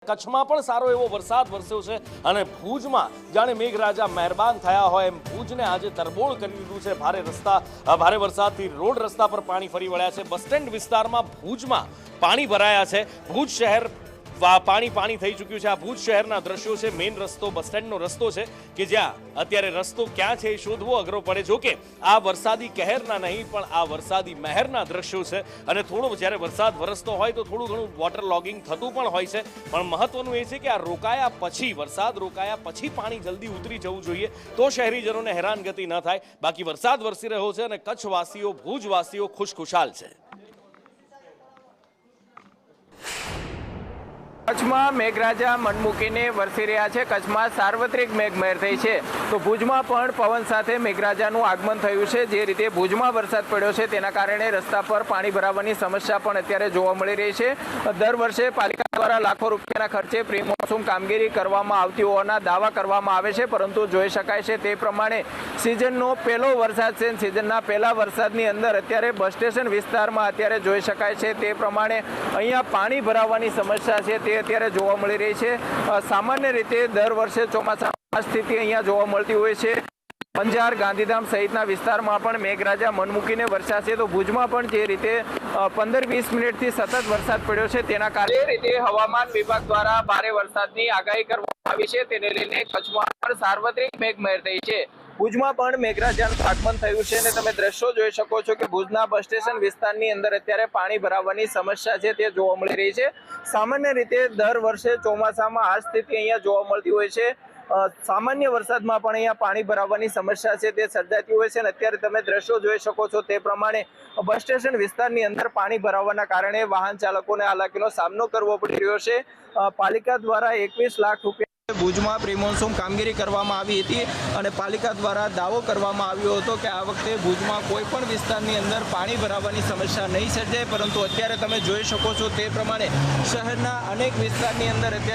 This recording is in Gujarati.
કચ્છમાં પણ સારો એવો વરસાદ વરસ્યો છે અને ભુજમાં જાણે મેઘરાજા મહેરબાન થયા હોય એમ ભુજને આજે તરબોળ કરી દીધું છે। ભારે વરસાદથી રોડ રસ્તા પર પાણી ફરી વળ્યા છે। બસ સ્ટેન્ડ વિસ્તારમાં ભુજમાં પાણી ભરાયા છે। ભુજ શહેર પાણી થઈ ચૂક્યું છે। આ ભુજ શહેરના દ્રશ્યો છે। મેઇન રસ્તો બસ સ્ટેન્ડનો રસ્તો છે કે જ્યાં અત્યારે રસ્તો ક્યાં છે એ શોધવો અઘરો પડે। જો કે આ વરસાદી કહેરના નહીં પણ આ વરસાદી મહેરના દ્રશ્યો છે અને થોડો જ્યારે વરસાદ વરસતો હોય તો થોડું ઘણું વોટર લોગિંગ થતું પણ હોય છે, પણ મહત્વનું એ છે કે આ રોકાયા પછી વરસાદ રોકાયા પછી પાણી જલ્દી ઉતરી જવું જોઈએ તો શહેરીજનોને હેરાનગતિ ન થાય। બાકી વરસાદ વરસી રહ્યો છે અને કચ્છવાસીઓ ભુજવાસીઓ ખુશખુશાલ છે। કચ્છમાં મેઘરાજા મન મૂકીને વરસી રહ્યા છે। કચ્છમાં સાર્વત્રિક મેઘમહેર થઈ છે તો ભુજમાં પણ પવન સાથે મેઘરાજાનું આગમન થયું છે। જે રીતે ભુજમાં વરસાદ પડ્યો છે તેના કારણે રસ્તા પર પાણી ભરાવાની સમસ્યા પણ અત્યારે જોવા મળી રહી છે। દર વર્ષે પાલિકા દ્વારા લાખો રૂપિયાના ખર્ચે પ્રી મોન્સૂન કામગીરી કરવામાં આવતી હોવાના દાવા કરવામાં આવે છે, પરંતુ જોઈ શકાય છે તે પ્રમાણે સિઝનનો પહેલો વરસાદ છે। સિઝનના પહેલા વરસાદની અંદર અત્યારે બસ સ્ટેશન વિસ્તારમાં અત્યારે જોઈ શકાય છે તે પ્રમાણે અહીંયા પાણી ભરાવાની સમસ્યા છે તે અત્યારે જોવા મળી રહી છે। સામાન્ય રીતે દર વર્ષે ચોમાસામાં સ્થિતિ અહીંયા જોવા મળતી હોય છે। અંજાર, ગાંધીધામ સહિતના વિસ્તારમાં પણ મેઘરાજા મન મૂકીને વરસાશે તો ભુજમાં પણ જે રીતે 15-20 મિનિટથી સતત વરસાદ પડ્યો છે તેના કારણે રીતે હવામાન વિભાગ દ્વારા ભારે વરસાદની આગાહી કરવામાં આવી છે। તેને લઈને કચ્છમાં પણ સાર્વત્રિક મેઘમહેર થઈ છે। ભુજમાં પણ મેઘરાજાનું આગમન થયું છે અને તમે દ્રશ્યો જોઈ શકો છો કે ભુજના બસ સ્ટેશન વિસ્તારની અંદર અત્યારે પાણી ભરાવાની સમસ્યા છે તે જોવા મળી રહી છે। સામાન્ય રીતે દર વર્ષે ચોમાસામાં આ સ્થિતિ અહીંયા જોવા મળતી હોય છે। સામાન્ય વરસાદમાં પણ અહીંયા પાણી ભરાવાની સમસ્યા છે તે સર્જાતી હોય છે અને અત્યારે તમે દ્રશ્યો જોઈ શકો છો તે પ્રમાણે બસ સ્ટેશન વિસ્તારની અંદર પાણી ભરાવાના કારણે વાહન ચાલકોને હાલાકીનો સામનો કરવો પડી રહ્યો છે। પાલિકા દ્વારા 21 લાખ રૂપિયા ભુજમાં પ્રી મોન્સૂન કામગીરી કરવામાં આવી હતી અને પાલિકા દ્વારા દાવો કરવામાં આવ્યો હતો કે આ વખતે ભુજમાં કોઈ પણ વિસ્તારની અંદર પાણી ભરાવાની સમસ્યા નહીં સર્જાય, પરંતુ અત્યારે તમે જોઈ શકો છો તે પ્રમાણે શહેરના અનેક વિસ્તારની અંદર અત્યારે